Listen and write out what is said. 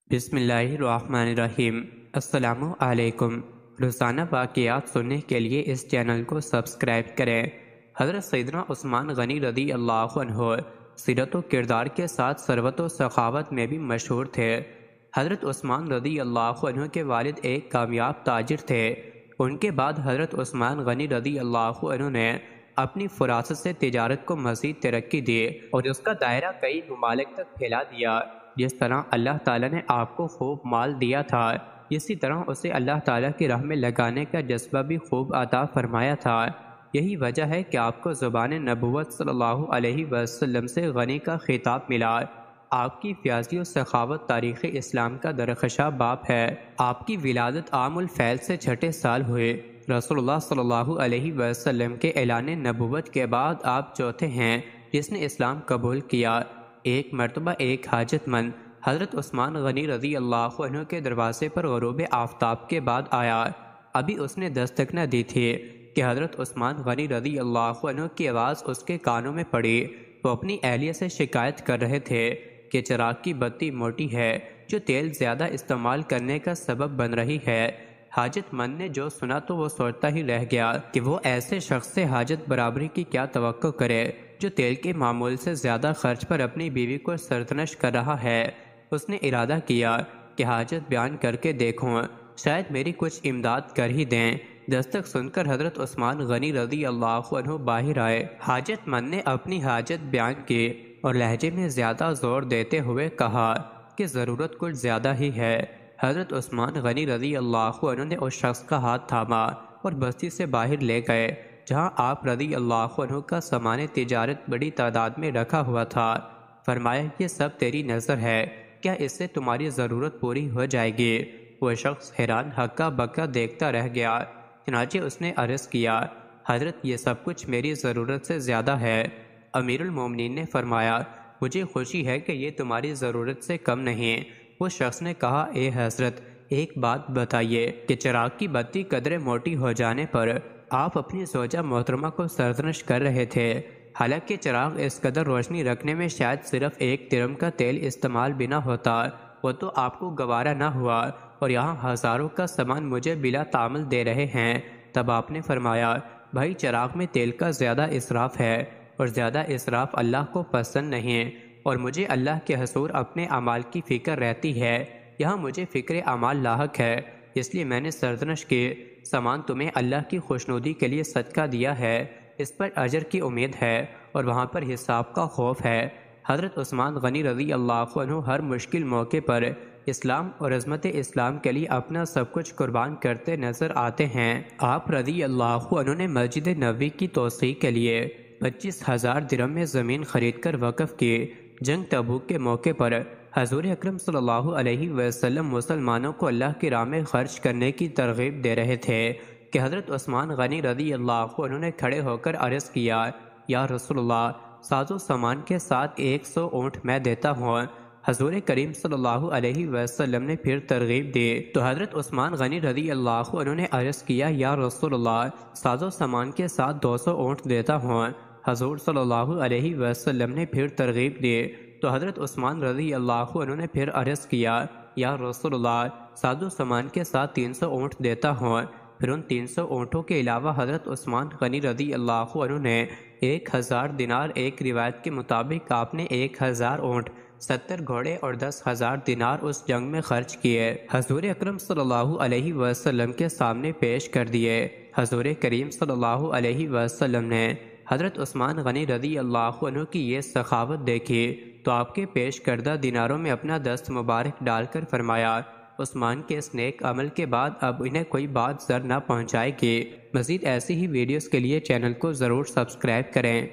بسم اللہ الرحمن الرحیم۔ السلام علیکم۔ روزانہ واقعات سننے کے لیے اس چینل کو سبسکرائب کریں۔ حضرت سیدنا عثمان غنی رضی اللہ عنہ سیرت و کردار کے ساتھ ثروت و سخاوت میں بھی مشہور تھے۔ حضرت عثمان رضی اللہ عنہ کے والد ایک کامیاب تاجر تھے۔ ان کے بعد حضرت عثمان غنی رضی اللہ عنہ نے اپنی فراست سے تجارت کو مزید ترقی دی اور اس کا دائرہ کئی ممالک تک پھیلا دیا۔ جس طرح اللہ تعالیٰ نے آپ کو خوب مال دیا تھا، اسی طرح اسے اللہ تعالیٰ کی راہ میں لگانے کا جذبہ بھی خوب عطا فرمایا تھا۔ یہی وجہ ہے کہ آپ کو زبان نبوت صلی اللہ علیہ وسلم سے غنی کا خطاب ملا۔ آپ کی فیاضی و سخاوت تاریخ اسلام کا درخشاں باب ہے۔ آپ کی ولادت عام الفیل سے چھٹے سال ہوئے۔ رسول اللہ صلی اللہ علیہ وسلم کے اعلان نبوت کے بعد آپ چوتھے ہیں جس نے اسلام قبول کیا۔ ایک مرتبہ ایک حاجت مند حضرت عثمان غنی رضی اللہ عنہ کے دروازے پر غروب آفتاب کے بعد آیا۔ ابھی اس نے دستک نہ دی تھی کہ حضرت عثمان غنی رضی اللہ عنہ کی آواز اس کے کانوں میں پڑی۔ وہ اپنی اہلیہ سے شکایت کر رہے تھے کہ چراغ کی بتی موٹی ہے جو تیل زیادہ استعمال کرنے کا سبب بن رہی ہے۔ حاجت مند نے جو سنا تو وہ سوچتا ہی رہ گیا کہ وہ ایسے شخص سے حاجت برابری کی کیا توقع کرے جو تیل کے معمول سے زیادہ خرچ پر اپنی بیوی کو سرزنش کر رہا ہے۔ اس نے ارادہ کیا کہ حاجت بیان کر کے دیکھوں، شاید میری کچھ امداد کر ہی دیں۔ دستک سن کر حضرت عثمان غنی رضی اللہ عنہ باہر آئے۔ حاجت مند نے اپنی حاجت بیان کی اور لہجے میں زیادہ زور دیتے ہوئے کہا کہ ضرورت کچھ زیادہ ہی ہے۔ حضرت عثمان غنی رضی اللہ عنہ نے اس شخص کا ہاتھ تھاما اور بستی سے باہر لے گئے جہاں آپ رضی اللہ عنہ کا سامان تجارت بڑی تعداد میں رکھا ہوا تھا۔ فرمایا یہ سب تیری نظر ہے، کیا اس سے تمہاری ضرورت پوری ہو جائے گی؟ وہ شخص حیران ہکا بکا دیکھتا رہ گیا۔ چنانچہ اس نے عرض کیا، حضرت یہ سب کچھ میری ضرورت سے زیادہ ہے۔ امیر المومنین نے فرمایا، مجھے خوشی ہے کہ یہ تمہاری ضرورت سے کم نہیں۔ وہ شخص نے کہا، اے حضرت ایک بات بتائیے کہ چراغ کی بتی قدرے موٹی ہو جانے پر آپ اپنی زوجہ محترمہ کو سرزنش کر رہے تھے، حالانکہ چراغ اس قدر روشنی رکھنے میں شاید صرف ایک ترم کا تیل استعمال بھی نہ ہوتا، وہ تو آپ کو گوارا نہ ہوا اور یہاں ہزاروں کا سامان مجھے بلا تعامل دے رہے ہیں۔ تب آپ نے فرمایا، بھائی چراغ میں تیل کا زیادہ اسراف ہے اور زیادہ اسراف اللہ کو پسند نہیں، اور مجھے اللہ کے حضور اپنے اعمال کی فکر رہتی ہے، یہاں مجھے فکر اعمال لاحق ہے، اس لیے میں نے سرزنش کی سامان تمہیں اللہ کی خوشنودی کے لیے صدقہ دیا ہے، اس پر اجر کی امید ہے اور وہاں پر حساب کا خوف ہے۔ حضرت عثمان غنی رضی اللہ عنہ ہر مشکل موقع پر اسلام اور عظمت اسلام کے لیے اپنا سب کچھ قربان کرتے نظر آتے ہیں۔ آپ رضی اللہ عنہ نے مسجد نبوی کی توسیع کے لیے 25,000 درہم میں زمین خرید کر وقف کی۔ جنگ تبوک کے موقع پر حضور اکرم صلی اللہ علیہ وسلم مسلمانوں کو اللہ کی راہ میں خرچ کرنے کی ترغیب دے رہے تھے کہ حضرت عثمان غنی رضی اللہ عنہ نے کھڑے ہو کر عرض کیا، یا رسول اللہ ساز و سامان کے ساتھ 100 اونٹ میں دیتا ہوں۔ حضور کریم صلی اللہ علیہ وسلم نے پھر ترغیب دی تو حضرت عثمان غنی رضی اللہ عنہ نے عرض کیا، یا رسول اللہ ساز و سامان کے ساتھ 200 اونٹ دیتا ہوں۔ حضور صلی اللہ علیہ وسلم نے پھر ترغیب دی تو حضرت عثمان رضی اللہ عنہ نے پھر عرض کیا، یا رسول اللہ ساز و سامان کے ساتھ 300 اونٹ دیتا ہوں۔ پھر ان 300 اونٹوں کے علاوہ حضرت عثمان غنی رضی اللہ عنہ نے 1000 دینار، ایک روایت کے مطابق آپ نے 1000 اونٹ، 70 گھوڑے اور 10,000 دینار اس جنگ میں خرچ کیے، حضور اکرم صلی اللہ علیہ وسلم کے سامنے پیش کر دیے۔ حضور کریم صلی اللہ علیہ وسلم نے حضرت عثمان غنی رضی اللہ عنہ کی یہ سخاوت دیکھی تو آپ کے پیش کردہ دیناروں میں اپنا دست مبارک ڈال کر فرمایا، عثمان کے اس نیک عمل کے بعد اب انہیں کوئی بات زر نہ پہنچائے گی۔ مزید ایسی ہی ویڈیوز کے لیے چینل کو ضرور سبسکرائب کریں۔